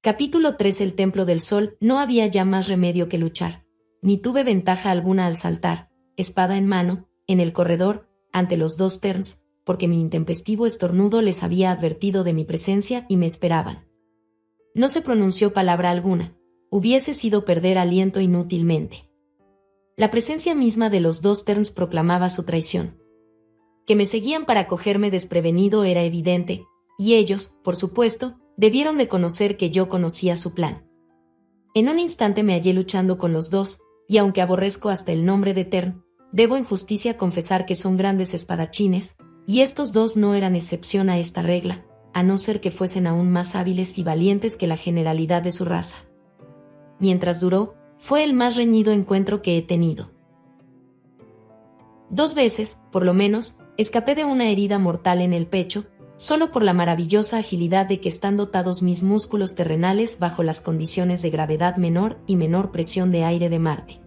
Capítulo 3. El Templo del Sol. No había ya más remedio que luchar. Ni tuve ventaja alguna al saltar, espada en mano, en el corredor, ante los dos Terns, porque mi intempestivo estornudo les había advertido de mi presencia y me esperaban. No se pronunció palabra alguna. Hubiese sido perder aliento inútilmente. La presencia misma de los dos Terns proclamaba su traición. Que me seguían para cogerme desprevenido era evidente, y ellos, por supuesto, debieron de conocer que yo conocía su plan. En un instante me hallé luchando con los dos, y aunque aborrezco hasta el nombre de Tern, debo en justicia confesar que son grandes espadachines, y estos dos no eran excepción a esta regla, a no ser que fuesen aún más hábiles y valientes que la generalidad de su raza. Mientras duró, fue el más reñido encuentro que he tenido. 2 veces, por lo menos, escapé de una herida mortal en el pecho, solo por la maravillosa agilidad de que están dotados mis músculos terrenales bajo las condiciones de gravedad menor y menor presión de aire de Marte.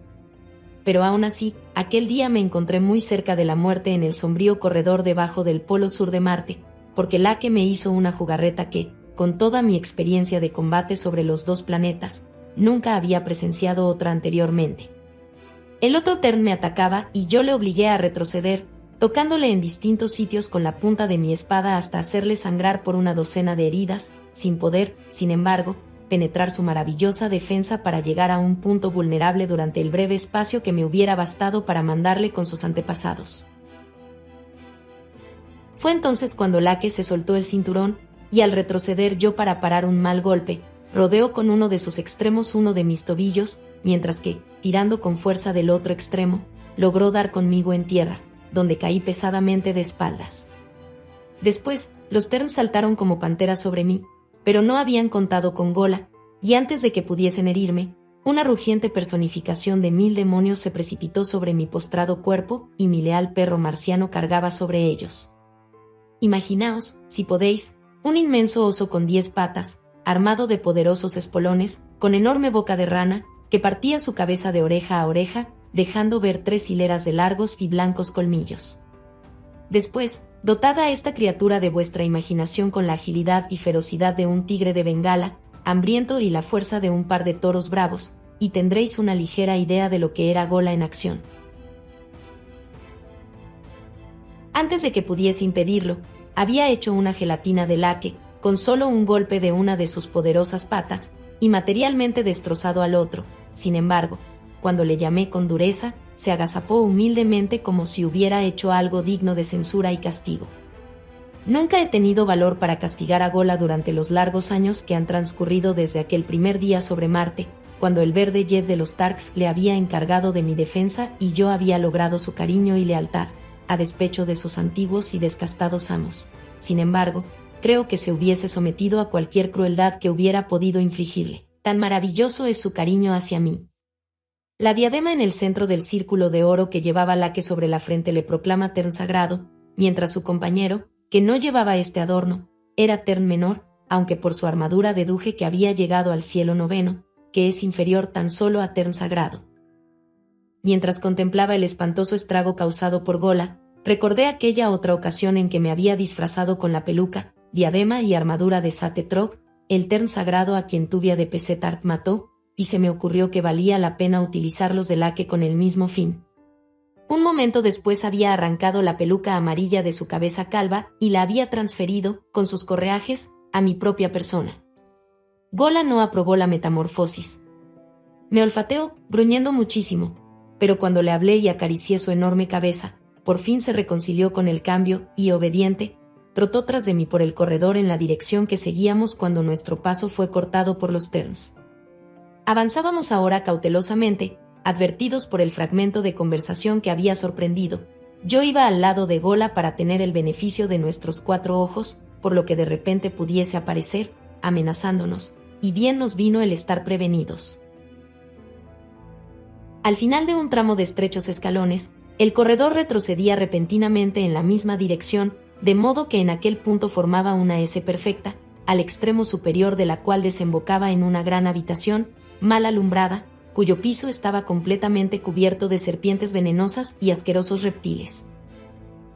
Pero aún así, aquel día me encontré muy cerca de la muerte en el sombrío corredor debajo del polo sur de Marte, porque Lake me hizo una jugarreta que, con toda mi experiencia de combate sobre los dos planetas, nunca había presenciado otra anteriormente. El otro Tern me atacaba y yo le obligué a retroceder, tocándole en distintos sitios con la punta de mi espada hasta hacerle sangrar por una docena de heridas, sin poder, sin embargo, penetrar su maravillosa defensa para llegar a un punto vulnerable durante el breve espacio que me hubiera bastado para mandarle con sus antepasados. Fue entonces cuando Lake se soltó el cinturón, y al retroceder yo para parar un mal golpe, rodeó con uno de sus extremos uno de mis tobillos, mientras que, tirando con fuerza del otro extremo, logró dar conmigo en tierra, donde caí pesadamente de espaldas. Después, los Terns saltaron como panteras sobre mí, pero no habían contado con Gola, y antes de que pudiesen herirme, una rugiente personificación de 1000 demonios se precipitó sobre mi postrado cuerpo y mi leal perro marciano cargaba sobre ellos. Imaginaos, si podéis, un inmenso oso con 10 patas, armado de poderosos espolones, con enorme boca de rana, que partía su cabeza de oreja a oreja, dejando ver 3 hileras de largos y blancos colmillos. Después, dotada esta criatura de vuestra imaginación con la agilidad y ferocidad de un tigre de Bengala, hambriento y la fuerza de un par de toros bravos, y tendréis una ligera idea de lo que era Gola en acción. Antes de que pudiese impedirlo, había hecho una gelatina de Lake, con solo un golpe de una de sus poderosas patas, y materialmente destrozado al otro. Sin embargo, cuando le llamé con dureza, se agazapó humildemente como si hubiera hecho algo digno de censura y castigo. Nunca he tenido valor para castigar a Gola durante los largos años que han transcurrido desde aquel primer día sobre Marte, cuando el verde jet de los Tarks le había encargado de mi defensa y yo había logrado su cariño y lealtad, a despecho de sus antiguos y descastados amos. Sin embargo, creo que se hubiese sometido a cualquier crueldad que hubiera podido infligirle. Tan maravilloso es su cariño hacia mí. La diadema en el centro del círculo de oro que llevaba Lake sobre la frente le proclama Tern sagrado, mientras su compañero, que no llevaba este adorno, era Tern menor, aunque por su armadura deduje que había llegado al cielo noveno, que es inferior tan solo a Tern sagrado. Mientras contemplaba el espantoso estrago causado por Gola, recordé aquella otra ocasión en que me había disfrazado con la peluca, diadema y armadura de Sate Trog, el Tern sagrado a quien Tuvia de Pesetark mató, y se me ocurrió que valía la pena utilizarlos de Lake con el mismo fin. Un momento después había arrancado la peluca amarilla de su cabeza calva y la había transferido, con sus correajes, a mi propia persona. Gola no aprobó la metamorfosis. Me olfateó, gruñendo muchísimo, pero cuando le hablé y acaricié su enorme cabeza, por fin se reconcilió con el cambio y, obediente, trotó tras de mí por el corredor en la dirección que seguíamos cuando nuestro paso fue cortado por los Terns. Avanzábamos ahora cautelosamente, advertidos por el fragmento de conversación que había sorprendido. Yo iba al lado de Gola para tener el beneficio de nuestros 4 ojos, por lo que de repente pudiese aparecer, amenazándonos, y bien nos vino el estar prevenidos. Al final de un tramo de estrechos escalones, el corredor retrocedía repentinamente en la misma dirección, de modo que en aquel punto formaba una S perfecta, al extremo superior de la cual desembocaba en una gran habitación, mal alumbrada, cuyo piso estaba completamente cubierto de serpientes venenosas y asquerosos reptiles.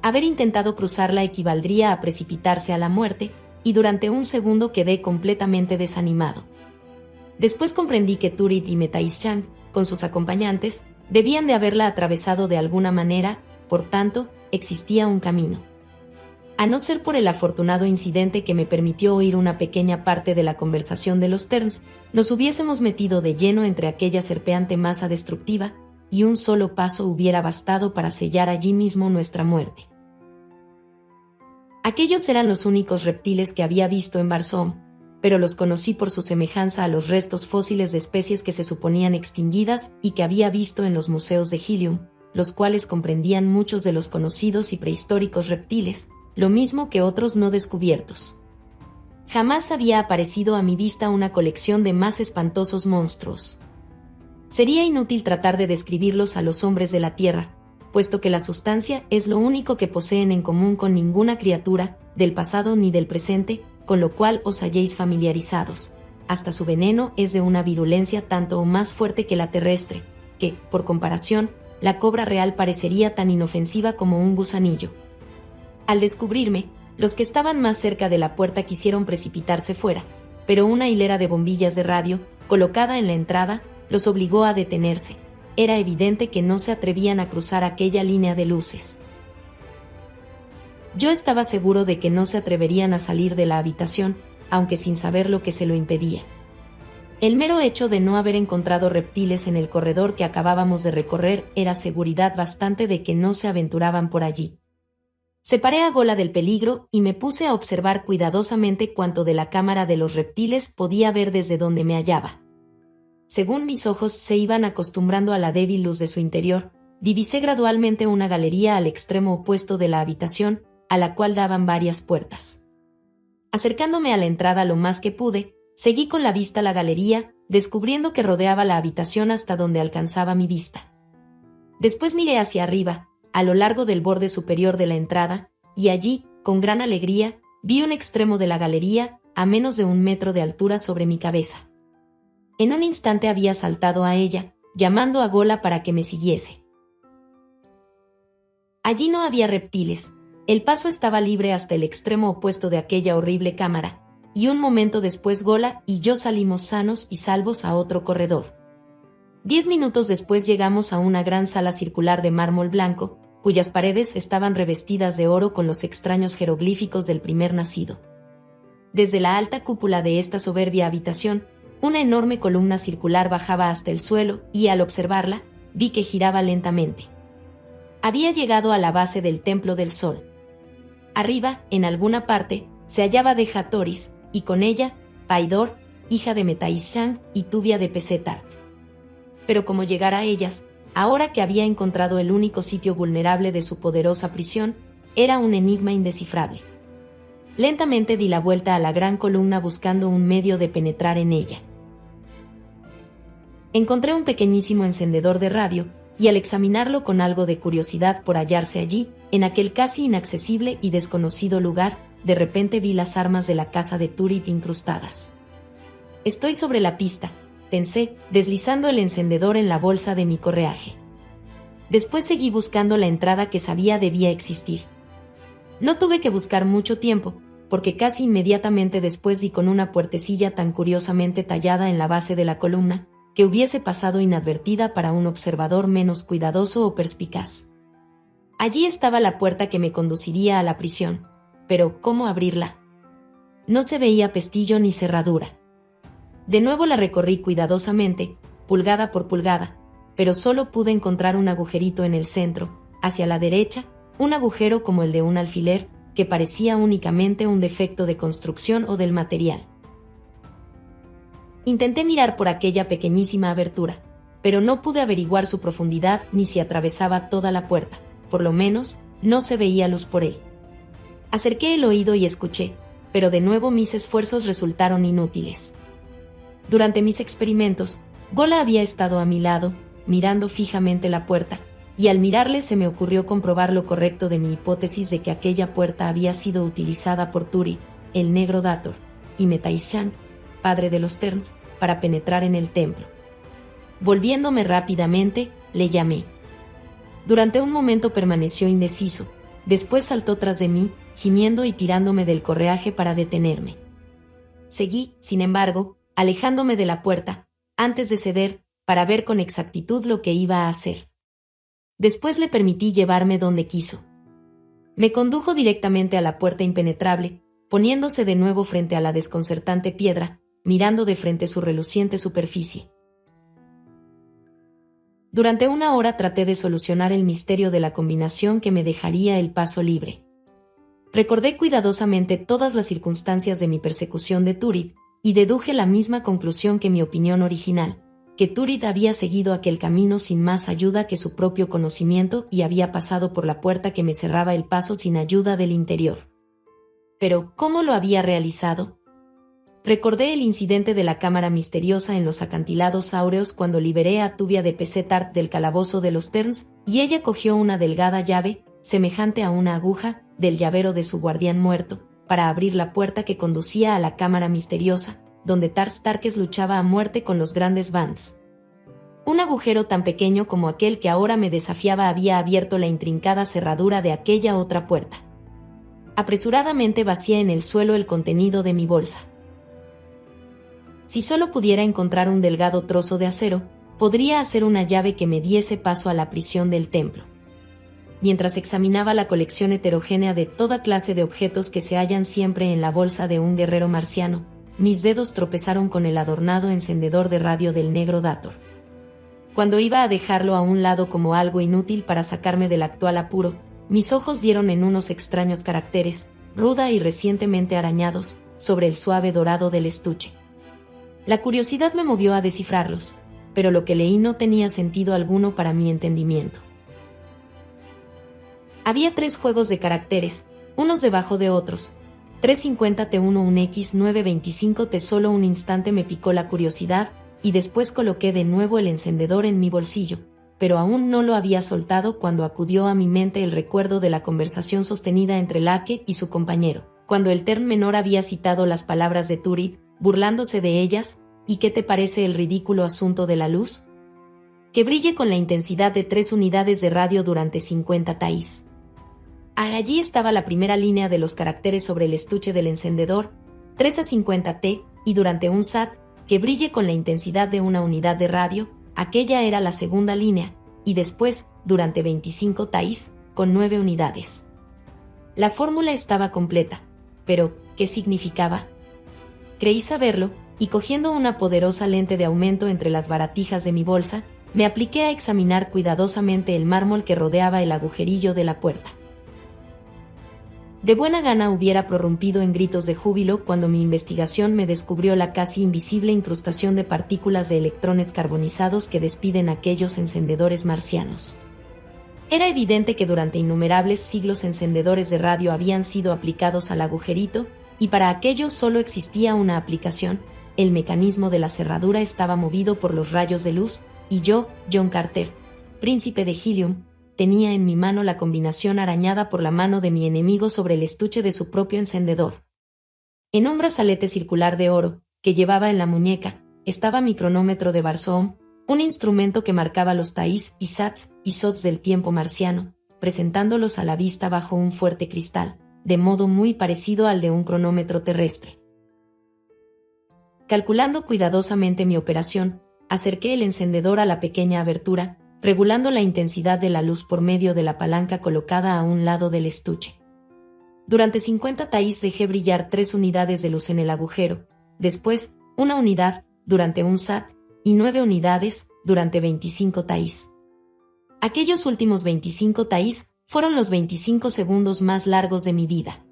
Haber intentado cruzarla equivaldría a precipitarse a la muerte, y durante un segundo quedé completamente desanimado. Después comprendí que Turit y Metaishan, con sus acompañantes, debían de haberla atravesado de alguna manera, por tanto, existía un camino. A no ser por el afortunado incidente que me permitió oír una pequeña parte de la conversación de los Terns, nos hubiésemos metido de lleno entre aquella serpeante masa destructiva, y un solo paso hubiera bastado para sellar allí mismo nuestra muerte. Aquellos eran los únicos reptiles que había visto en Barsoom, pero los conocí por su semejanza a los restos fósiles de especies que se suponían extinguidas y que había visto en los museos de Helium, los cuales comprendían muchos de los conocidos y prehistóricos reptiles, lo mismo que otros no descubiertos. Jamás había aparecido a mi vista una colección de más espantosos monstruos. Sería inútil tratar de describirlos a los hombres de la Tierra, puesto que la sustancia es lo único que poseen en común con ninguna criatura, del pasado ni del presente, con lo cual os halléis familiarizados. Hasta su veneno es de una virulencia tanto o más fuerte que la terrestre, que, por comparación, la cobra real parecería tan inofensiva como un gusanillo. Al descubrirme, los que estaban más cerca de la puerta quisieron precipitarse fuera, pero una hilera de bombillas de radio, colocada en la entrada, los obligó a detenerse. Era evidente que no se atrevían a cruzar aquella línea de luces. Yo estaba seguro de que no se atreverían a salir de la habitación, aunque sin saber lo que se lo impedía. El mero hecho de no haber encontrado reptiles en el corredor que acabábamos de recorrer era seguridad bastante de que no se aventuraban por allí. Separé a Gola del peligro y me puse a observar cuidadosamente cuanto de la cámara de los reptiles podía ver desde donde me hallaba. Según mis ojos se iban acostumbrando a la débil luz de su interior, divisé gradualmente una galería al extremo opuesto de la habitación, a la cual daban varias puertas. Acercándome a la entrada lo más que pude, seguí con la vista la galería, descubriendo que rodeaba la habitación hasta donde alcanzaba mi vista. Después miré hacia arriba, a lo largo del borde superior de la entrada, y allí, con gran alegría, vi un extremo de la galería, a menos de 1 metro de altura sobre mi cabeza. En un instante había saltado a ella, llamando a Gola para que me siguiese. Allí no había reptiles, el paso estaba libre hasta el extremo opuesto de aquella horrible cámara, y un momento después Gola y yo salimos sanos y salvos a otro corredor. 10 minutos después llegamos a una gran sala circular de mármol blanco, cuyas paredes estaban revestidas de oro con los extraños jeroglíficos del primer nacido. Desde la alta cúpula de esta soberbia habitación, una enorme columna circular bajaba hasta el suelo y, al observarla, vi que giraba lentamente. Había llegado a la base del Templo del Sol. Arriba, en alguna parte, se hallaba Deja Toris, y con ella, Paidor, hija de Metaishan y Tubia de Pesetar. Pero como llegar a ellas, ahora que había encontrado el único sitio vulnerable de su poderosa prisión, era un enigma indescifrable. Lentamente di la vuelta a la gran columna buscando un medio de penetrar en ella. Encontré un pequeñísimo encendedor de radio, y al examinarlo con algo de curiosidad por hallarse allí, en aquel casi inaccesible y desconocido lugar, de repente vi las armas de la casa de Turit incrustadas. Estoy sobre la pista, pensé, deslizando el encendedor en la bolsa de mi correaje. Después seguí buscando la entrada que sabía debía existir. No tuve que buscar mucho tiempo, porque casi inmediatamente después di con una puertecilla tan curiosamente tallada en la base de la columna, que hubiese pasado inadvertida para un observador menos cuidadoso o perspicaz. Allí estaba la puerta que me conduciría a la prisión, pero ¿cómo abrirla? No se veía pestillo ni cerradura. De nuevo la recorrí cuidadosamente, pulgada por pulgada, pero solo pude encontrar un agujerito en el centro, hacia la derecha, un agujero como el de un alfiler, que parecía únicamente un defecto de construcción o del material. Intenté mirar por aquella pequeñísima abertura, pero no pude averiguar su profundidad ni si atravesaba toda la puerta, por lo menos, no se veía luz por él. Acerqué el oído y escuché, pero de nuevo mis esfuerzos resultaron inútiles. Durante mis experimentos, Gola había estado a mi lado, mirando fijamente la puerta, y al mirarle se me ocurrió comprobar lo correcto de mi hipótesis de que aquella puerta había sido utilizada por Turit, el negro Dator, y Metaishan, padre de los Terns, para penetrar en el templo. Volviéndome rápidamente, le llamé. Durante un momento permaneció indeciso, después saltó tras de mí, gimiendo y tirándome del correaje para detenerme. Seguí, sin embargo, alejándome de la puerta, antes de ceder, para ver con exactitud lo que iba a hacer. Después le permití llevarme donde quiso. Me condujo directamente a la puerta impenetrable, poniéndose de nuevo frente a la desconcertante piedra, mirando de frente su reluciente superficie. Durante 1 hora traté de solucionar el misterio de la combinación que me dejaría el paso libre. Recordé cuidadosamente todas las circunstancias de mi persecución de Turid, y deduje la misma conclusión que mi opinión original, que Turid había seguido aquel camino sin más ayuda que su propio conocimiento y había pasado por la puerta que me cerraba el paso sin ayuda del interior. Pero, ¿cómo lo había realizado? Recordé el incidente de la cámara misteriosa en los acantilados áureos cuando liberé a Tuvia de Pesetart del calabozo de los Terns, y ella cogió una delgada llave, semejante a una aguja, del llavero de su guardián muerto, para abrir la puerta que conducía a la cámara misteriosa, donde Tars Tarkes luchaba a muerte con los grandes Vans. Un agujero tan pequeño como aquel que ahora me desafiaba había abierto la intrincada cerradura de aquella otra puerta. Apresuradamente vacié en el suelo el contenido de mi bolsa. Si solo pudiera encontrar un delgado trozo de acero, podría hacer una llave que me diese paso a la prisión del templo. Mientras examinaba la colección heterogénea de toda clase de objetos que se hallan siempre en la bolsa de un guerrero marciano, mis dedos tropezaron con el adornado encendedor de radio del negro Dator. Cuando iba a dejarlo a un lado como algo inútil para sacarme del actual apuro, mis ojos dieron en unos extraños caracteres, ruda y recientemente arañados, sobre el suave dorado del estuche. La curiosidad me movió a descifrarlos, pero lo que leí no tenía sentido alguno para mi entendimiento. Había 3 juegos de caracteres, unos debajo de otros. 350T1 un X 925T. Solo un instante me picó la curiosidad, y después coloqué de nuevo el encendedor en mi bolsillo, pero aún no lo había soltado cuando acudió a mi mente el recuerdo de la conversación sostenida entre Lake y su compañero, cuando el Tern menor había citado las palabras de Turid, burlándose de ellas. ¿Y qué te parece el ridículo asunto de la luz? Que brille con la intensidad de 3 unidades de radio durante 50 taís. Allí estaba la primera línea de los caracteres sobre el estuche del encendedor, 3 a 50T, y durante un sat, que brille con la intensidad de 1 unidad de radio, aquella era la segunda línea, y después, durante 25 taís, con 9 unidades. La fórmula estaba completa, pero, ¿qué significaba? Creí saberlo, y cogiendo una poderosa lente de aumento entre las baratijas de mi bolsa, me apliqué a examinar cuidadosamente el mármol que rodeaba el agujerillo de la puerta. De buena gana hubiera prorrumpido en gritos de júbilo cuando mi investigación me descubrió la casi invisible incrustación de partículas de electrones carbonizados que despiden aquellos encendedores marcianos. Era evidente que durante innumerables siglos encendedores de radio habían sido aplicados al agujerito, y para aquello solo existía una aplicación: el mecanismo de la cerradura estaba movido por los rayos de luz, y yo, John Carter, príncipe de Helium, tenía en mi mano la combinación arañada por la mano de mi enemigo sobre el estuche de su propio encendedor. En un brazalete circular de oro, que llevaba en la muñeca, estaba mi cronómetro de Barsoom, un instrumento que marcaba los taís y sats y sots del tiempo marciano, presentándolos a la vista bajo un fuerte cristal, de modo muy parecido al de un cronómetro terrestre. Calculando cuidadosamente mi operación, acerqué el encendedor a la pequeña abertura, regulando la intensidad de la luz por medio de la palanca colocada a un lado del estuche. Durante 50 taís dejé brillar 3 unidades de luz en el agujero, después 1 unidad durante un sat y 9 unidades durante 25 taís. Aquellos últimos 25 taís fueron los 25 segundos más largos de mi vida.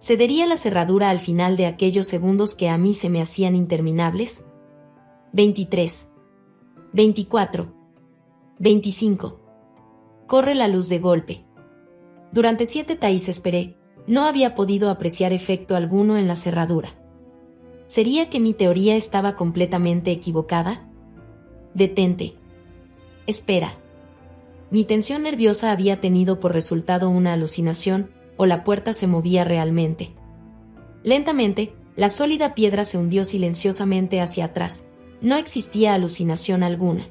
¿Cedería la cerradura al final de aquellos segundos que a mí se me hacían interminables? 23. 24. 25. Corre la luz de golpe. Durante 7 taís esperé. No había podido apreciar efecto alguno en la cerradura. ¿Sería que mi teoría estaba completamente equivocada? Detente. Espera. Mi tensión nerviosa había tenido por resultado una alucinación, o la puerta se movía realmente. Lentamente, la sólida piedra se hundió silenciosamente hacia atrás. No existía alucinación alguna.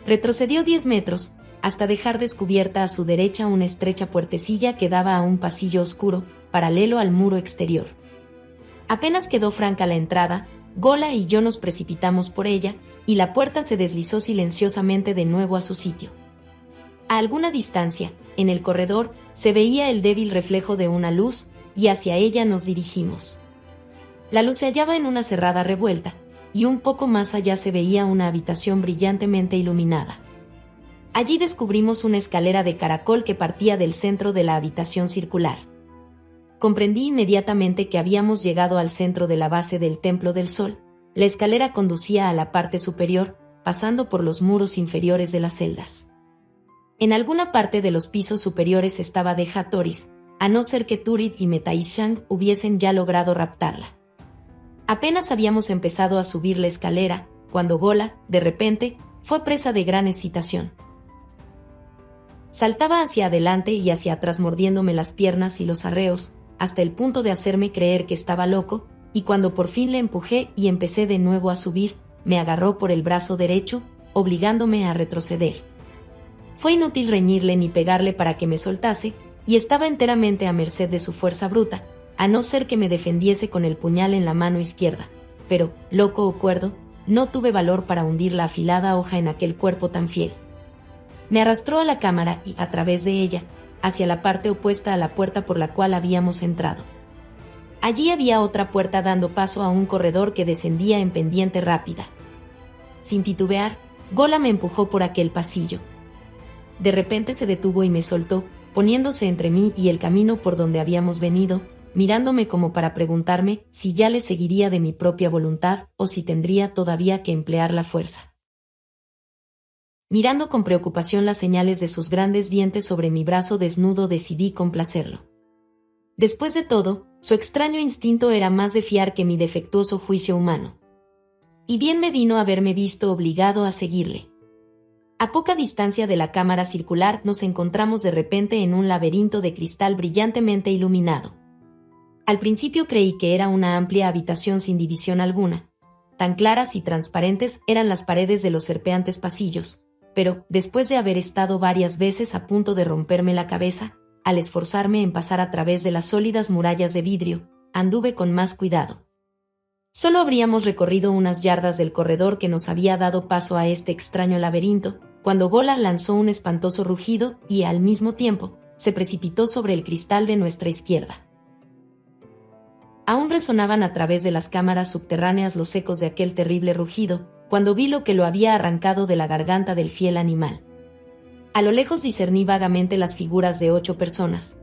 Retrocedió 10 metros, hasta dejar descubierta a su derecha una estrecha puertecilla que daba a un pasillo oscuro, paralelo al muro exterior. Apenas quedó franca la entrada, Gola y yo nos precipitamos por ella, y la puerta se deslizó silenciosamente de nuevo a su sitio. A alguna distancia, en el corredor, se veía el débil reflejo de una luz, y hacia ella nos dirigimos. La luz se hallaba en una cerrada revuelta, y un poco más allá se veía una habitación brillantemente iluminada. Allí descubrimos una escalera de caracol que partía del centro de la habitación circular. Comprendí inmediatamente que habíamos llegado al centro de la base del Templo del Sol. La escalera conducía a la parte superior, pasando por los muros inferiores de las celdas. En alguna parte de los pisos superiores estaba Deja Toris, a no ser que Turid y Metaishang hubiesen ya logrado raptarla. Apenas habíamos empezado a subir la escalera, cuando Gola, de repente, fue presa de gran excitación. Saltaba hacia adelante y hacia atrás mordiéndome las piernas y los arreos, hasta el punto de hacerme creer que estaba loco, y cuando por fin le empujé y empecé de nuevo a subir, me agarró por el brazo derecho, obligándome a retroceder. Fue inútil reñirle ni pegarle para que me soltase, y estaba enteramente a merced de su fuerza bruta, a no ser que me defendiese con el puñal en la mano izquierda. Pero, loco o cuerdo, no tuve valor para hundir la afilada hoja en aquel cuerpo tan fiel. Me arrastró a la cámara y, a través de ella, hacia la parte opuesta a la puerta por la cual habíamos entrado. Allí había otra puerta dando paso a un corredor que descendía en pendiente rápida. Sin titubear, Gola me empujó por aquel pasillo. De repente se detuvo y me soltó, poniéndose entre mí y el camino por donde habíamos venido, mirándome como para preguntarme si ya le seguiría de mi propia voluntad o si tendría todavía que emplear la fuerza. Mirando con preocupación las señales de sus grandes dientes sobre mi brazo desnudo, decidí complacerlo. Después de todo, su extraño instinto era más de fiar que mi defectuoso juicio humano. Y bien me vino haberme visto obligado a seguirle. A poca distancia de la cámara circular nos encontramos de repente en un laberinto de cristal brillantemente iluminado. Al principio creí que era una amplia habitación sin división alguna. Tan claras y transparentes eran las paredes de los serpeantes pasillos, pero, después de haber estado varias veces a punto de romperme la cabeza, al esforzarme en pasar a través de las sólidas murallas de vidrio, anduve con más cuidado. Solo habríamos recorrido unas yardas del corredor que nos había dado paso a este extraño laberinto, cuando Gola lanzó un espantoso rugido y, al mismo tiempo, se precipitó sobre el cristal de nuestra izquierda. Aún resonaban a través de las cámaras subterráneas los ecos de aquel terrible rugido, cuando vi lo que lo había arrancado de la garganta del fiel animal. A lo lejos discerní vagamente las figuras de 8 personas,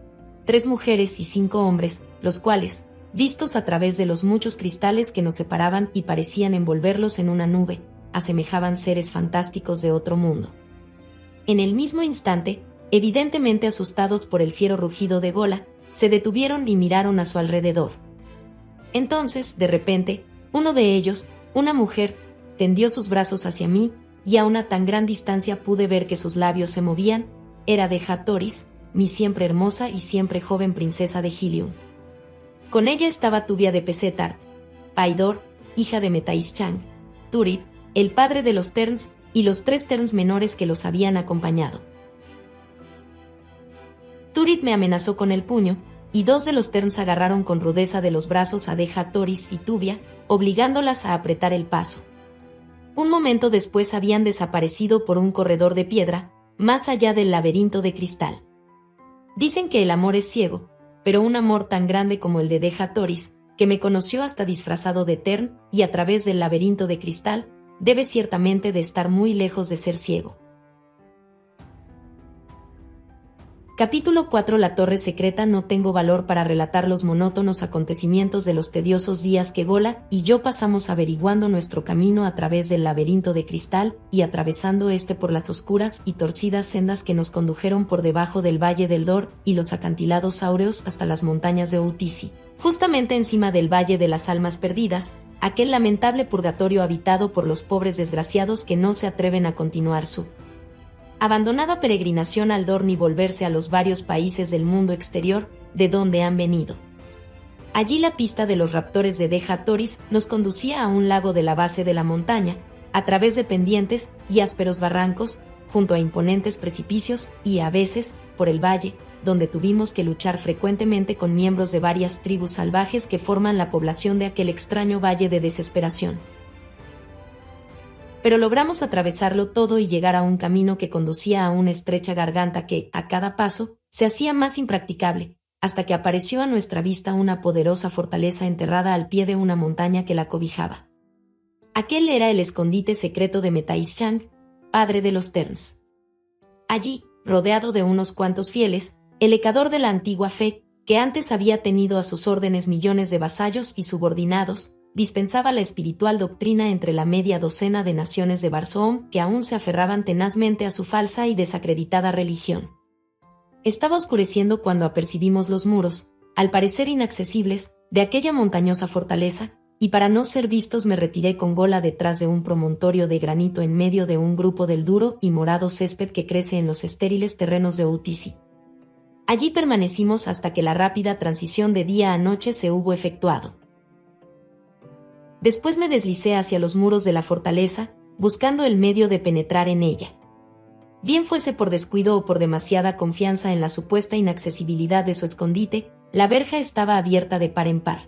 3 mujeres y 5 hombres, los cuales, vistos a través de los muchos cristales que nos separaban y parecían envolverlos en una nube, asemejaban seres fantásticos de otro mundo. En el mismo instante, evidentemente asustados por el fiero rugido de Gola, se detuvieron y miraron a su alrededor. Entonces, de repente, uno de ellos, una mujer, tendió sus brazos hacia mí, y a una tan gran distancia pude ver que sus labios se movían. Era Deja Toris, mi siempre hermosa y siempre joven princesa de Helium. Con ella estaba Tuvia de Pesetart, Paidor, hija de Metaishang, Turid, el padre de los Terns, y los 3 Terns menores que los habían acompañado. Turid me amenazó con el puño, y 2 de los Terns agarraron con rudeza de los brazos a Deja Toris y Tuvia, obligándolas a apretar el paso. Un momento después habían desaparecido por un corredor de piedra, más allá del laberinto de cristal. Dicen que el amor es ciego, pero un amor tan grande como el de Deja Toris, que me conoció hasta disfrazado de Tern y a través del laberinto de cristal, debe ciertamente de estar muy lejos de ser ciego. Capítulo 4. La Torre Secreta. No tengo valor para relatar los monótonos acontecimientos de los tediosos días que Gola y yo pasamos averiguando nuestro camino a través del laberinto de cristal y atravesando por las oscuras y torcidas sendas que nos condujeron por debajo del Valle del Dor y los acantilados áureos hasta las montañas de Outisi, justamente encima del Valle de las Almas Perdidas, aquel lamentable purgatorio habitado por los pobres desgraciados que no se atreven a continuar su abandonada peregrinación al Dor ni volverse a los varios países del mundo exterior de donde han venido. Allí la pista de los raptores de Deja Toris nos conducía a un lago de la base de la montaña, a través de pendientes y ásperos barrancos, junto a imponentes precipicios y, a veces, por el valle, donde tuvimos que luchar frecuentemente con miembros de varias tribus salvajes que forman la población de aquel extraño valle de desesperación. Pero logramos atravesarlo todo y llegar a un camino que conducía a una estrecha garganta que, a cada paso, se hacía más impracticable, hasta que apareció a nuestra vista una poderosa fortaleza enterrada al pie de una montaña que la cobijaba. Aquel era el escondite secreto de Metaischang, padre de los Terns. Allí, rodeado de unos cuantos fieles, el ecador de la antigua fe, que antes había tenido a sus órdenes millones de vasallos y subordinados, dispensaba la espiritual doctrina entre la media docena de naciones de Barsoom que aún se aferraban tenazmente a su falsa y desacreditada religión. Estaba oscureciendo cuando apercibimos los muros, al parecer inaccesibles, de aquella montañosa fortaleza, y para no ser vistos me retiré con gola detrás de un promontorio de granito en medio de un grupo del duro y morado césped que crece en los estériles terrenos de Outisi. Allí permanecimos hasta que la rápida transición de día a noche se hubo efectuado. Después me deslicé hacia los muros de la fortaleza, buscando el medio de penetrar en ella. Bien fuese por descuido o por demasiada confianza en la supuesta inaccesibilidad de su escondite, la verja estaba abierta de par en par.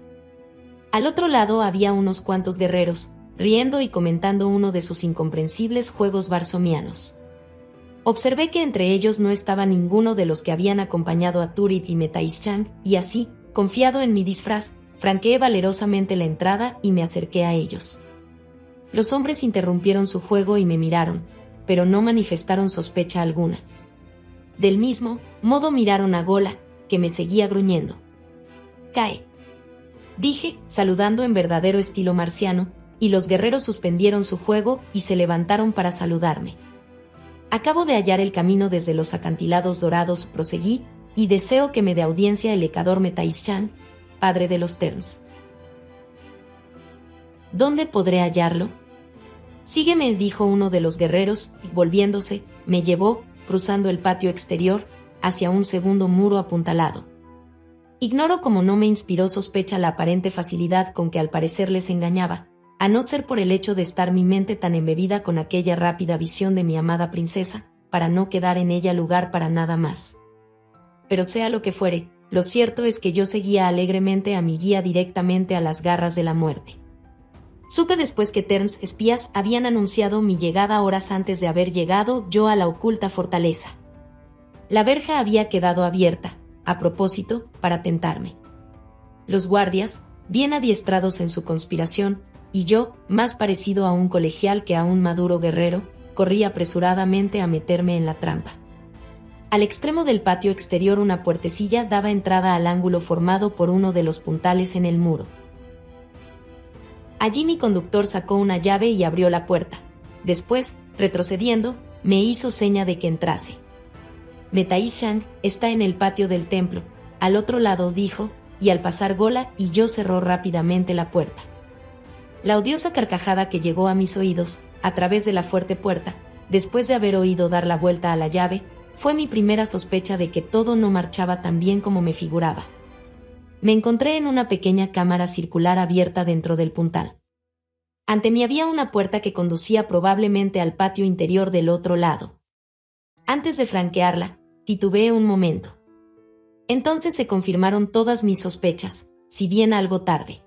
Al otro lado había unos cuantos guerreros, riendo y comentando uno de sus incomprensibles juegos barsomianos. Observé que entre ellos no estaba ninguno de los que habían acompañado a Turid y Metaischang, y así, confiado en mi disfraz, franqueé valerosamente la entrada y me acerqué a ellos. Los hombres interrumpieron su juego y me miraron, pero no manifestaron sospecha alguna. Del mismo modo miraron a Gola, que me seguía gruñendo. «Cae», dije, saludando en verdadero estilo marciano, y los guerreros suspendieron su juego y se levantaron para saludarme. «Acabo de hallar el camino desde los acantilados dorados», proseguí, «y deseo que me dé audiencia el ecador Metaischang, padre de los Terns». «¿Dónde podré hallarlo?». «Sígueme», dijo uno de los guerreros, y volviéndose, me llevó, cruzando el patio exterior, hacia un segundo muro apuntalado. Ignoro cómo no me inspiró sospecha la aparente facilidad con que al parecer les engañaba, a no ser por el hecho de estar mi mente tan embebida con aquella rápida visión de mi amada princesa, para no quedar en ella lugar para nada más. Pero sea lo que fuere, lo cierto es que yo seguía alegremente a mi guía directamente a las garras de la muerte. Supe después que Terns espías habían anunciado mi llegada horas antes de haber llegado yo a la oculta fortaleza. La verja había quedado abierta, a propósito, para tentarme. Los guardias, bien adiestrados en su conspiración, y yo, más parecido a un colegial que a un maduro guerrero, corrí apresuradamente a meterme en la trampa. Al extremo del patio exterior una puertecilla daba entrada al ángulo formado por uno de los puntales en el muro. Allí mi conductor sacó una llave y abrió la puerta. Después, retrocediendo, me hizo seña de que entrase. «Metaischang está en el patio del templo», al otro lado dijo, y al pasar Gola y yo cerró rápidamente la puerta. La odiosa carcajada que llegó a mis oídos, a través de la fuerte puerta, después de haber oído dar la vuelta a la llave, fue mi primera sospecha de que todo no marchaba tan bien como me figuraba. Me encontré en una pequeña cámara circular abierta dentro del puntal. Ante mí había una puerta que conducía probablemente al patio interior del otro lado. Antes de franquearla, titubeé un momento. Entonces se confirmaron todas mis sospechas, si bien algo tarde.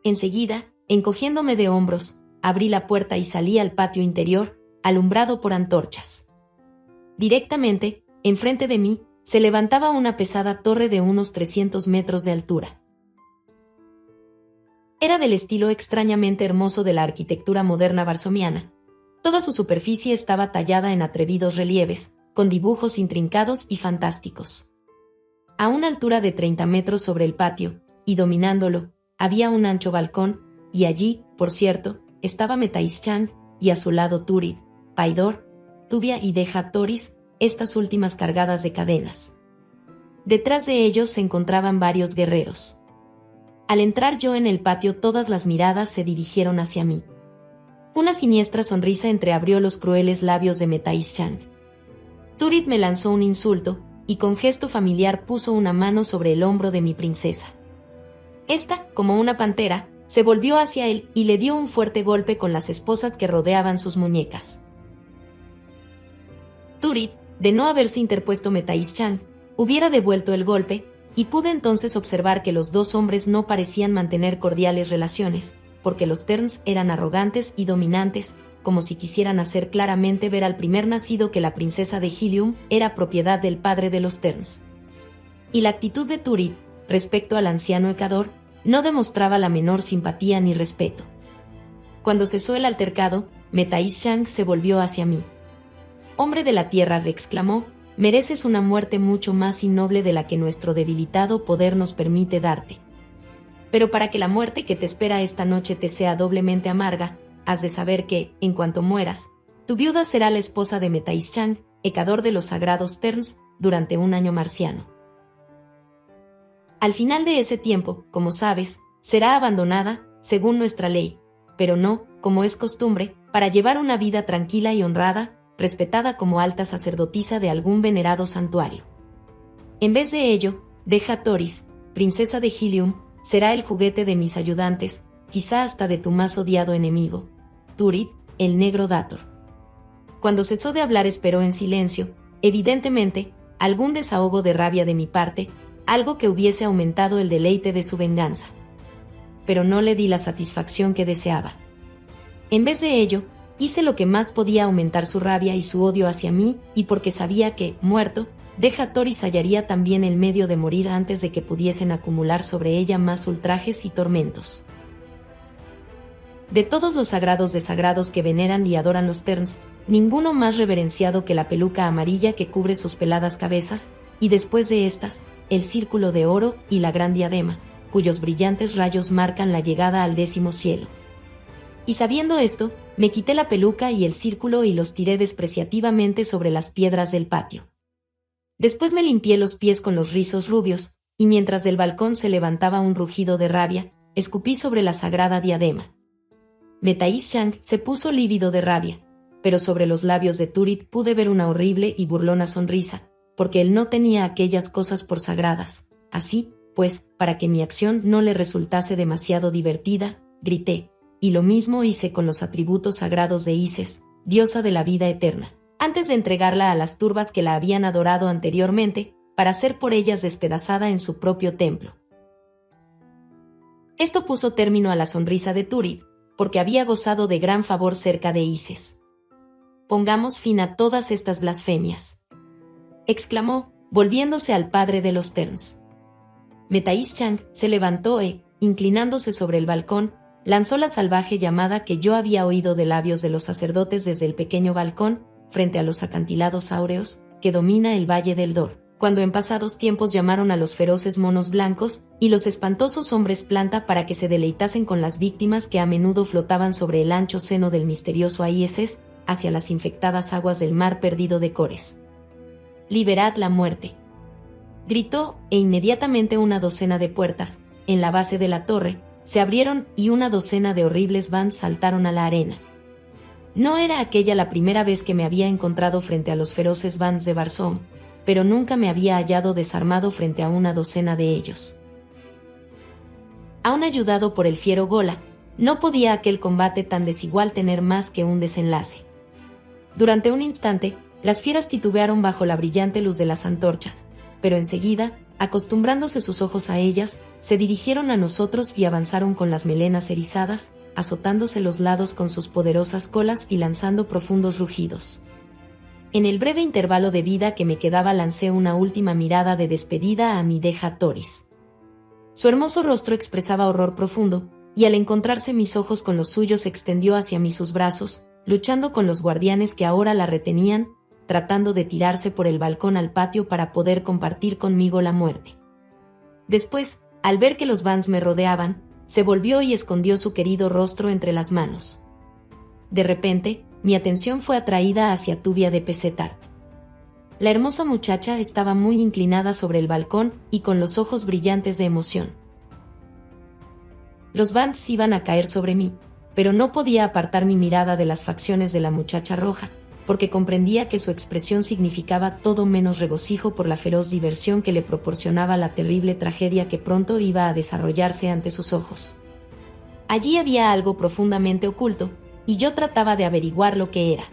Enseguida, encogiéndome de hombros, abrí la puerta y salí al patio interior, alumbrado por antorchas. Directamente, enfrente de mí, se levantaba una pesada torre de unos 300 metros de altura. Era del estilo extrañamente hermoso de la arquitectura moderna barsomiana. Toda su superficie estaba tallada en atrevidos relieves, con dibujos intrincados y fantásticos. A una altura de 30 metros sobre el patio, y dominándolo, había un ancho balcón, y allí, por cierto, estaba Metaischang, y a su lado Turid, Paidor, Tubia y Deja Toris, estas últimas cargadas de cadenas. Detrás de ellos se encontraban varios guerreros. Al entrar yo en el patio todas las miradas se dirigieron hacia mí. Una siniestra sonrisa entreabrió los crueles labios de Metaischang. Turid me lanzó un insulto, y con gesto familiar puso una mano sobre el hombro de mi princesa. Esta, como una pantera, se volvió hacia él y le dio un fuerte golpe con las esposas que rodeaban sus muñecas. Turid, de no haberse interpuesto Metaischang, hubiera devuelto el golpe, y pude entonces observar que los dos hombres no parecían mantener cordiales relaciones, porque los Terns eran arrogantes y dominantes, como si quisieran hacer claramente ver al primer nacido que la princesa de Helium era propiedad del padre de los Terns. Y la actitud de Turid, respecto al anciano Ecador, no demostraba la menor simpatía ni respeto. Cuando cesó el altercado, Metaisshang se volvió hacia mí. «Hombre de la tierra», exclamó, «mereces una muerte mucho más innoble de la que nuestro debilitado poder nos permite darte. Pero para que la muerte que te espera esta noche te sea doblemente amarga, has de saber que, en cuanto mueras, tu viuda será la esposa de Metaisshang, Ecador de los sagrados Terns, durante un año marciano. Al final de ese tiempo, como sabes, será abandonada, según nuestra ley, pero no, como es costumbre, para llevar una vida tranquila y honrada, respetada como alta sacerdotisa de algún venerado santuario. En vez de ello, Deja Toris, princesa de Helium, será el juguete de mis ayudantes, quizá hasta de tu más odiado enemigo, Turid, el negro Dator». Cuando cesó de hablar esperó en silencio, evidentemente, algún desahogo de rabia de mi parte, algo que hubiese aumentado el deleite de su venganza. Pero no le di la satisfacción que deseaba. En vez de ello, hice lo que más podía aumentar su rabia y su odio hacia mí, y porque sabía que, muerto, Deja Toris hallaría también el medio de morir antes de que pudiesen acumular sobre ella más ultrajes y tormentos. De todos los sagrados desagrados que veneran y adoran los Terns, ninguno más reverenciado que la peluca amarilla que cubre sus peladas cabezas, y después de estas, el círculo de oro y la gran diadema, cuyos brillantes rayos marcan la llegada al 10º cielo. Y sabiendo esto, me quité la peluca y el círculo y los tiré despreciativamente sobre las piedras del patio. Después me limpié los pies con los rizos rubios, y mientras del balcón se levantaba un rugido de rabia, escupí sobre la sagrada diadema. Metaisshang se puso lívido de rabia, pero sobre los labios de Turid pude ver una horrible y burlona sonrisa, porque él no tenía aquellas cosas por sagradas. Así, pues, para que mi acción no le resultase demasiado divertida, grité, y lo mismo hice con los atributos sagrados de Isis, diosa de la vida eterna, antes de entregarla a las turbas que la habían adorado anteriormente, para ser por ellas despedazada en su propio templo. Esto puso término a la sonrisa de Turid, porque había gozado de gran favor cerca de Isis. «Pongamos fin a todas estas blasfemias», exclamó, volviéndose al padre de los Terns. Metaisshang se levantó e, inclinándose sobre el balcón, lanzó la salvaje llamada que yo había oído de labios de los sacerdotes desde el pequeño balcón, frente a los acantilados áureos, que domina el Valle del Dor, cuando en pasados tiempos llamaron a los feroces monos blancos y los espantosos hombres planta para que se deleitasen con las víctimas que a menudo flotaban sobre el ancho seno del misterioso Aieses, hacia las infectadas aguas del mar perdido de Cores. «Liberad la muerte», gritó, e inmediatamente una docena de puertas, en la base de la torre, se abrieron y una docena de horribles Vans saltaron a la arena. No era aquella la primera vez que me había encontrado frente a los feroces Vans de Barsoom, pero nunca me había hallado desarmado frente a una docena de ellos. Aún ayudado por el fiero Gola, no podía aquel combate tan desigual tener más que un desenlace. Durante un instante, las fieras titubearon bajo la brillante luz de las antorchas, pero enseguida, acostumbrándose sus ojos a ellas, se dirigieron a nosotros y avanzaron con las melenas erizadas, azotándose los lados con sus poderosas colas y lanzando profundos rugidos. En el breve intervalo de vida que me quedaba lancé una última mirada de despedida a mi Deja Toris. Su hermoso rostro expresaba horror profundo, y al encontrarse mis ojos con los suyos extendió hacia mí sus brazos, luchando con los guardianes que ahora la retenían, tratando de tirarse por el balcón al patio para poder compartir conmigo la muerte. Después, al ver que los Vans me rodeaban, se volvió y escondió su querido rostro entre las manos. De repente, mi atención fue atraída hacia Tuvia de Pesetart. La hermosa muchacha estaba muy inclinada sobre el balcón y con los ojos brillantes de emoción. Los Vans iban a caer sobre mí, pero no podía apartar mi mirada de las facciones de la muchacha roja, porque comprendía que su expresión significaba todo menos regocijo por la feroz diversión que le proporcionaba la terrible tragedia que pronto iba a desarrollarse ante sus ojos. Allí había algo profundamente oculto, y yo trataba de averiguar lo que era.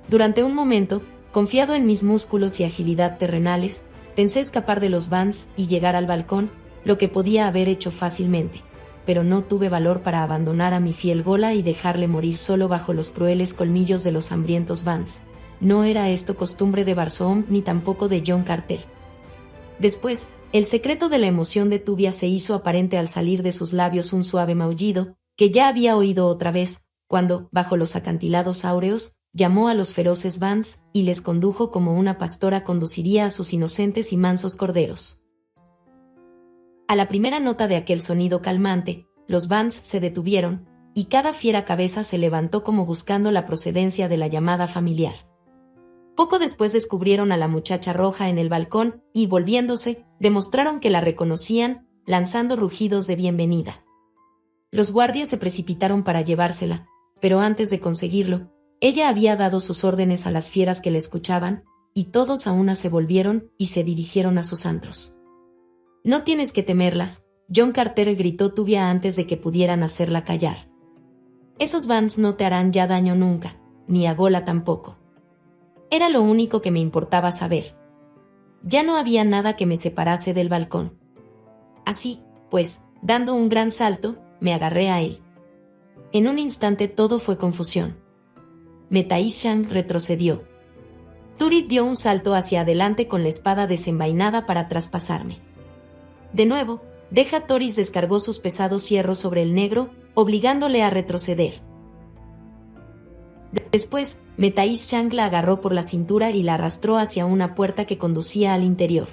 Durante un momento, confiado en mis músculos y agilidad terrenales, Pensé escapar de los Vance y llegar al balcón, lo que podía haber hecho fácilmente, pero no tuve valor para abandonar a mi fiel Gola y dejarle morir solo bajo los crueles colmillos de los hambrientos Vance. No era esto costumbre de Barsoom ni tampoco de John Carter. Después, el secreto de la emoción de Tubia se hizo aparente al salir de sus labios un suave maullido, que ya había oído otra vez, cuando, bajo los acantilados áureos, llamó a los feroces Vance y les condujo como una pastora conduciría a sus inocentes y mansos corderos. A la primera nota de aquel sonido calmante, los Vance se detuvieron, y cada fiera cabeza se levantó como buscando la procedencia de la llamada familiar. Poco después descubrieron a la muchacha roja en el balcón y, volviéndose, demostraron que la reconocían, lanzando rugidos de bienvenida. Los guardias se precipitaron para llevársela, pero antes de conseguirlo, ella había dado sus órdenes a las fieras que le escuchaban, y todos a una se volvieron y se dirigieron a sus antros. «No tienes que temerlas», John Carter gritó Tubia antes de que pudieran hacerla callar. «Esos Vance no te harán ya daño nunca, ni a Gola tampoco». Era lo único que me importaba saber. Ya no había nada que me separase del balcón. Así, pues, dando un gran salto, me agarré a él. En un instante todo fue confusión. Metaishang retrocedió. Turit dio un salto hacia adelante con la espada desenvainada para traspasarme. De nuevo, Deja Toris descargó sus pesados hierros sobre el negro, obligándole a retroceder. Después, Metaishang la agarró por la cintura y la arrastró hacia una puerta que conducía al interior.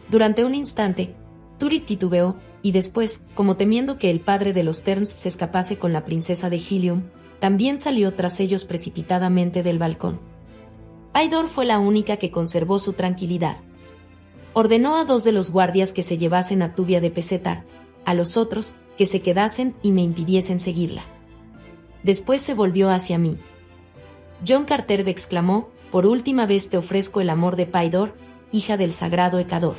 Durante un instante, Turit titubeó, y después, como temiendo que el padre de los Terns se escapase con la princesa de Helium, también salió tras ellos precipitadamente del balcón. Paidor fue la única que conservó su tranquilidad. Ordenó a 2 de los guardias que se llevasen a Tubia de Pesetar, a los otros, que se quedasen y me impidiesen seguirla. Después se volvió hacia mí. John Carter exclamó, «Por última vez te ofrezco el amor de Paidor, hija del sagrado Ecador.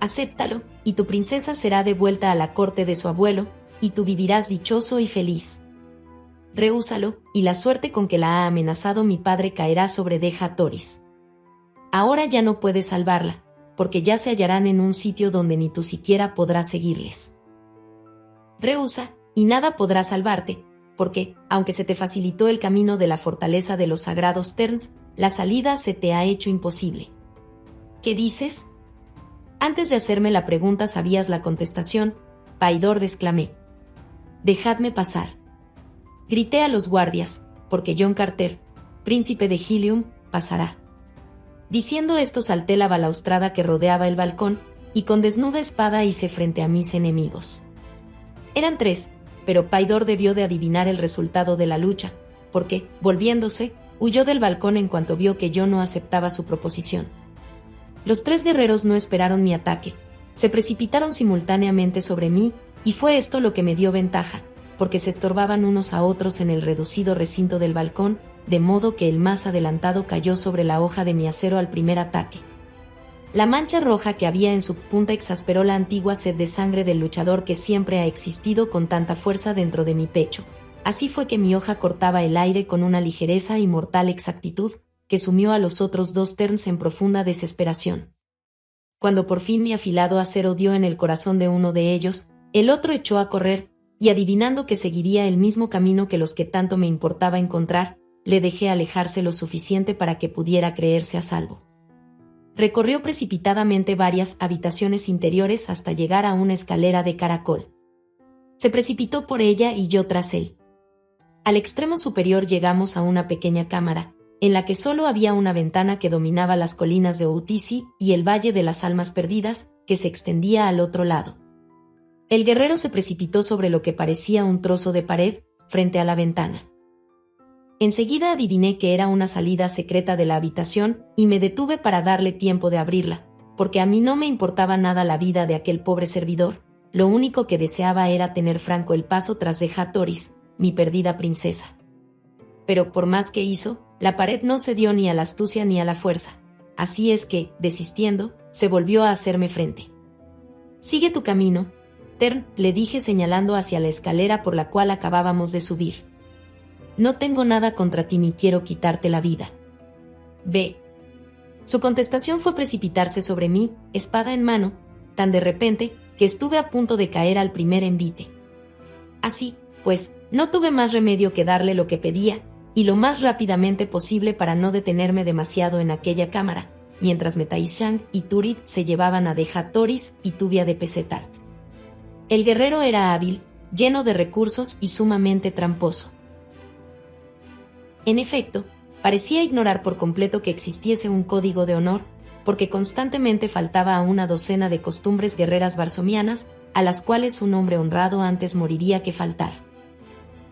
Acéptalo, y tu princesa será devuelta a la corte de su abuelo, y tú vivirás dichoso y feliz. Rehúsalo, y la suerte con que la ha amenazado mi padre caerá sobre Deja Toris. Ahora ya no puedes salvarla, porque ya se hallarán en un sitio donde ni tú siquiera podrás seguirles. Rehúsa, y nada podrá salvarte, porque, aunque se te facilitó el camino de la fortaleza de los sagrados Terns, la salida se te ha hecho imposible». «¿Qué dices?». Antes de hacerme la pregunta sabías la contestación, Paidor, exclamé. «Dejadme pasar». Grité a los guardias, porque John Carter, príncipe de Helium, pasará. Diciendo esto salté la balaustrada que rodeaba el balcón, y con desnuda espada hice frente a mis enemigos. Eran 3, pero Paidor debió de adivinar el resultado de la lucha, porque, volviéndose, huyó del balcón en cuanto vio que yo no aceptaba su proposición. Los 3 guerreros no esperaron mi ataque, se precipitaron simultáneamente sobre mí, y fue esto lo que me dio ventaja, porque se estorbaban unos a otros en el reducido recinto del balcón, de modo que el más adelantado cayó sobre la hoja de mi acero al primer ataque. La mancha roja que había en su punta exasperó la antigua sed de sangre del luchador que siempre ha existido con tanta fuerza dentro de mi pecho. Así fue que mi hoja cortaba el aire con una ligereza y mortal exactitud, que sumió a los otros 2 Terns en profunda desesperación. Cuando por fin mi afilado acero dio en el corazón de uno de ellos, el otro echó a correr, y adivinando que seguiría el mismo camino que los que tanto me importaba encontrar, le dejé alejarse lo suficiente para que pudiera creerse a salvo. Recorrió precipitadamente varias habitaciones interiores hasta llegar a una escalera de caracol. Se precipitó por ella y yo tras él. Al extremo superior llegamos a una pequeña cámara, en la que solo había una ventana que dominaba las colinas de Outisi y el Valle de las Almas Perdidas, que se extendía al otro lado. El guerrero se precipitó sobre lo que parecía un trozo de pared, frente a la ventana. Enseguida adiviné que era una salida secreta de la habitación y me detuve para darle tiempo de abrirla, porque a mí no me importaba nada la vida de aquel pobre servidor, lo único que deseaba era tener franco el paso tras Deja Toris, mi perdida princesa. Pero por más que hizo, la pared no cedió ni a la astucia ni a la fuerza, así es que, desistiendo, se volvió a hacerme frente. «Sigue tu camino, Tern», le dije señalando hacia la escalera por la cual acabábamos de subir. «No tengo nada contra ti ni quiero quitarte la vida. Ve». Su contestación fue precipitarse sobre mí, espada en mano, tan de repente que estuve a punto de caer al primer envite. Así, pues, no tuve más remedio que darle lo que pedía, y lo más rápidamente posible para no detenerme demasiado en aquella cámara, mientras Metaishang y Turid se llevaban a Deja Toris y Tubia de Pesetar. El guerrero era hábil, lleno de recursos y sumamente tramposo. En efecto, parecía ignorar por completo que existiese un código de honor, porque constantemente faltaba a una docena de costumbres guerreras varsomianas, a las cuales un hombre honrado antes moriría que faltar.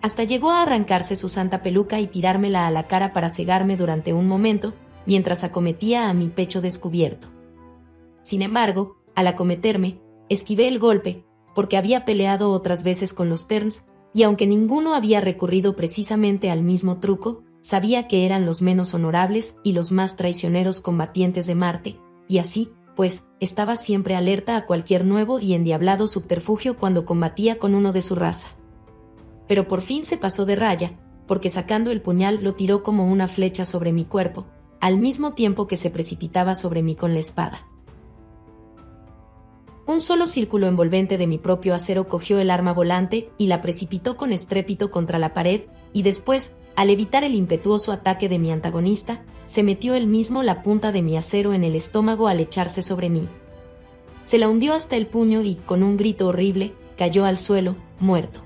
Hasta llegó a arrancarse su santa peluca y tirármela a la cara para cegarme durante un momento, mientras acometía a mi pecho descubierto. Sin embargo, al acometerme, esquivé el golpe, porque había peleado otras veces con los Terns, y aunque ninguno había recurrido precisamente al mismo truco, sabía que eran los menos honorables y los más traicioneros combatientes de Marte, y así, pues, estaba siempre alerta a cualquier nuevo y endiablado subterfugio cuando combatía con uno de su raza. Pero por fin se pasó de raya, porque sacando el puñal lo tiró como una flecha sobre mi cuerpo, al mismo tiempo que se precipitaba sobre mí con la espada. Un solo círculo envolvente de mi propio acero cogió el arma volante y la precipitó con estrépito contra la pared, y después, al evitar el impetuoso ataque de mi antagonista, se metió él mismo la punta de mi acero en el estómago al echarse sobre mí. Se la hundió hasta el puño y, con un grito horrible, cayó al suelo, muerto.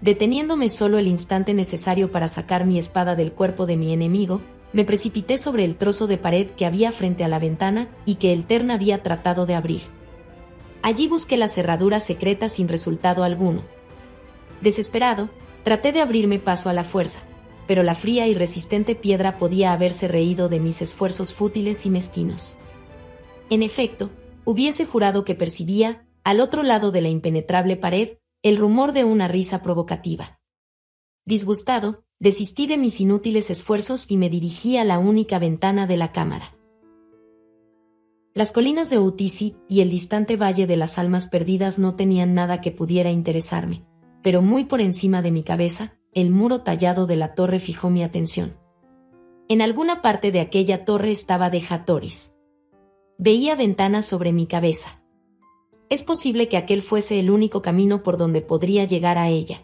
Deteniéndome solo el instante necesario para sacar mi espada del cuerpo de mi enemigo, me precipité sobre el trozo de pared que había frente a la ventana y que el Tern había tratado de abrir. Allí busqué la cerradura secreta sin resultado alguno. Desesperado, traté de abrirme paso a la fuerza, pero la fría y resistente piedra podía haberse reído de mis esfuerzos fútiles y mezquinos. En efecto, hubiese jurado que percibía, al otro lado de la impenetrable pared, el rumor de una risa provocativa. Disgustado, desistí de mis inútiles esfuerzos y me dirigí a la única ventana de la cámara. Las colinas de Utisi y el distante Valle de las Almas Perdidas no tenían nada que pudiera interesarme, pero muy por encima de mi cabeza, el muro tallado de la torre fijó mi atención. En alguna parte de aquella torre estaba Deja Toris. Veía ventanas sobre mi cabeza. Es posible que aquel fuese el único camino por donde podría llegar a ella.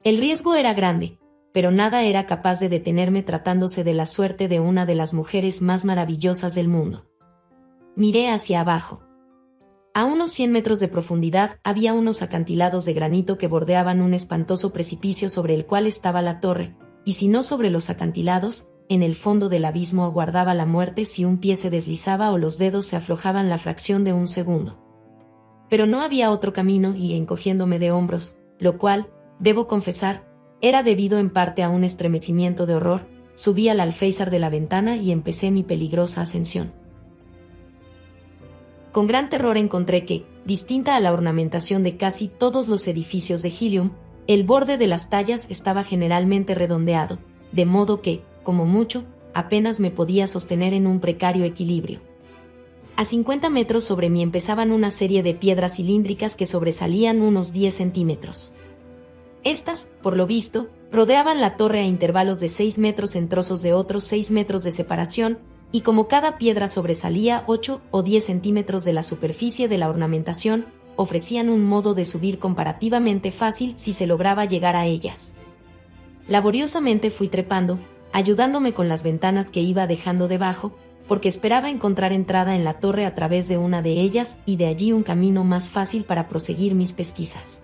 El riesgo era grande, pero nada era capaz de detenerme tratándose de la suerte de una de las mujeres más maravillosas del mundo. Miré hacia abajo. A unos 100 metros de profundidad había unos acantilados de granito que bordeaban un espantoso precipicio sobre el cual estaba la torre, y si no sobre los acantilados, en el fondo del abismo aguardaba la muerte si un pie se deslizaba o los dedos se aflojaban la fracción de un segundo. Pero no había otro camino y, encogiéndome de hombros, lo cual, debo confesar, era debido en parte a un estremecimiento de horror, subí al alféizar de la ventana y empecé mi peligrosa ascensión. Con gran terror encontré que, distinta a la ornamentación de casi todos los edificios de Helium, el borde de las tallas estaba generalmente redondeado, de modo que, como mucho, apenas me podía sostener en un precario equilibrio. A 50 metros sobre mí empezaban una serie de piedras cilíndricas que sobresalían unos 10 centímetros. Estas, por lo visto, rodeaban la torre a intervalos de 6 metros en trozos de otros 6 metros de separación, y como cada piedra sobresalía 8 o 10 centímetros de la superficie de la ornamentación, ofrecían un modo de subir comparativamente fácil si se lograba llegar a ellas. Laboriosamente fui trepando, ayudándome con las ventanas que iba dejando debajo, porque esperaba encontrar entrada en la torre a través de una de ellas y de allí un camino más fácil para proseguir mis pesquisas.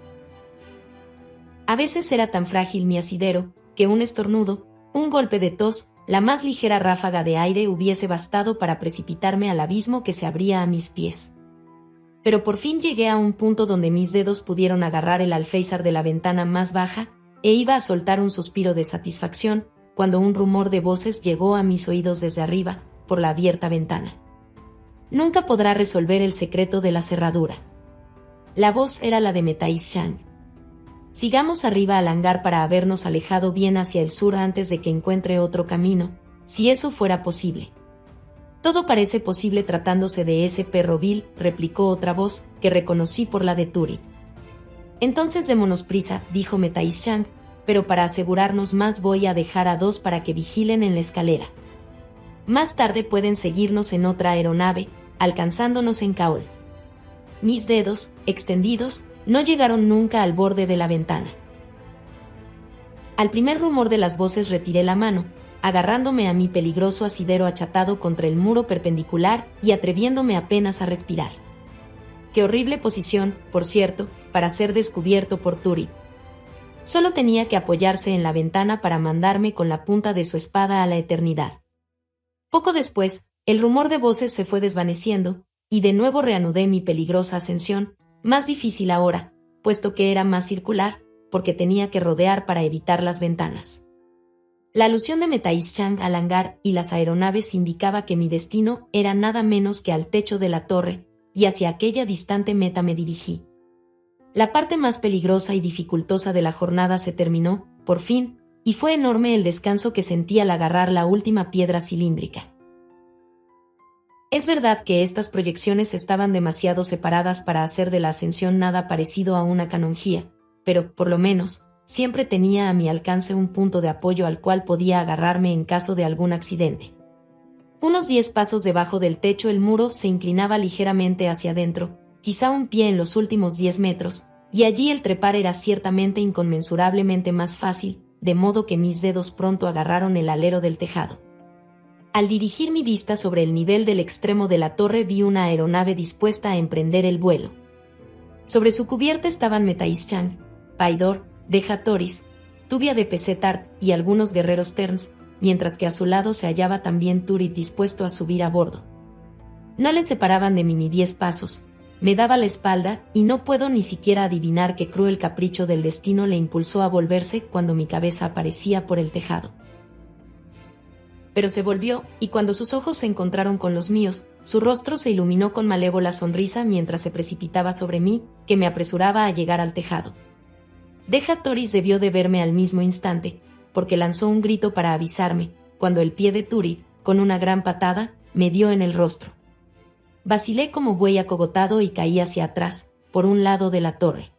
A veces era tan frágil mi asidero, que un estornudo, un golpe de tos, la más ligera ráfaga de aire hubiese bastado para precipitarme al abismo que se abría a mis pies. Pero por fin llegué a un punto donde mis dedos pudieron agarrar el alféizar de la ventana más baja, e iba a soltar un suspiro de satisfacción, cuando un rumor de voces llegó a mis oídos desde arriba, por la abierta ventana. Nunca podrá resolver el secreto de la cerradura. La voz era la de Metaishang. Sigamos arriba al hangar para habernos alejado bien hacia el sur antes de que encuentre otro camino, si eso fuera posible. Todo parece posible tratándose de ese perro vil, replicó otra voz, que reconocí por la de Turid. Entonces démonos prisa, dijo Metaishang, pero para asegurarnos más voy a dejar a 2 para que vigilen en la escalera. Más tarde pueden seguirnos en otra aeronave, alcanzándonos en Kaol. Mis dedos, extendidos, no llegaron nunca al borde de la ventana. Al primer rumor de las voces retiré la mano, agarrándome a mi peligroso asidero achatado contra el muro perpendicular y atreviéndome apenas a respirar. Qué horrible posición, por cierto, para ser descubierto por Turid. Solo tenía que apoyarse en la ventana para mandarme con la punta de su espada a la eternidad. Poco después, el rumor de voces se fue desvaneciendo, y de nuevo reanudé mi peligrosa ascensión, más difícil ahora, puesto que era más circular, porque tenía que rodear para evitar las ventanas. La alusión de Metaizchang al hangar y las aeronaves indicaba que mi destino era nada menos que al techo de la torre, y hacia aquella distante meta me dirigí. La parte más peligrosa y dificultosa de la jornada se terminó, por fin, y fue enorme el descanso que sentí al agarrar la última piedra cilíndrica. Es verdad que estas proyecciones estaban demasiado separadas para hacer de la ascensión nada parecido a una canonjía, pero, por lo menos, siempre tenía a mi alcance un punto de apoyo al cual podía agarrarme en caso de algún accidente. Unos 10 pasos debajo del techo el muro se inclinaba ligeramente hacia adentro, quizá un pie en los últimos 10 metros, y allí el trepar era ciertamente inconmensurablemente más fácil, de modo que mis dedos pronto agarraron el alero del tejado. Al dirigir mi vista sobre el nivel del extremo de la torre vi una aeronave dispuesta a emprender el vuelo. Sobre su cubierta estaban Metaizchang, Paidor, Deja Toris, Tubia de Pesetart y algunos guerreros Terns, mientras que a su lado se hallaba también Turid dispuesto a subir a bordo. No le separaban de mí ni 10 pasos, me daba la espalda y no puedo ni siquiera adivinar qué cruel capricho del destino le impulsó a volverse cuando mi cabeza aparecía por el tejado. Pero se volvió, y cuando sus ojos se encontraron con los míos, su rostro se iluminó con malévola sonrisa mientras se precipitaba sobre mí, que me apresuraba a llegar al tejado. Deja Toris debió de verme al mismo instante, porque lanzó un grito para avisarme, cuando el pie de Turid, con una gran patada, me dio en el rostro. Vacilé como buey acogotado y caí hacia atrás, por un lado de la torre.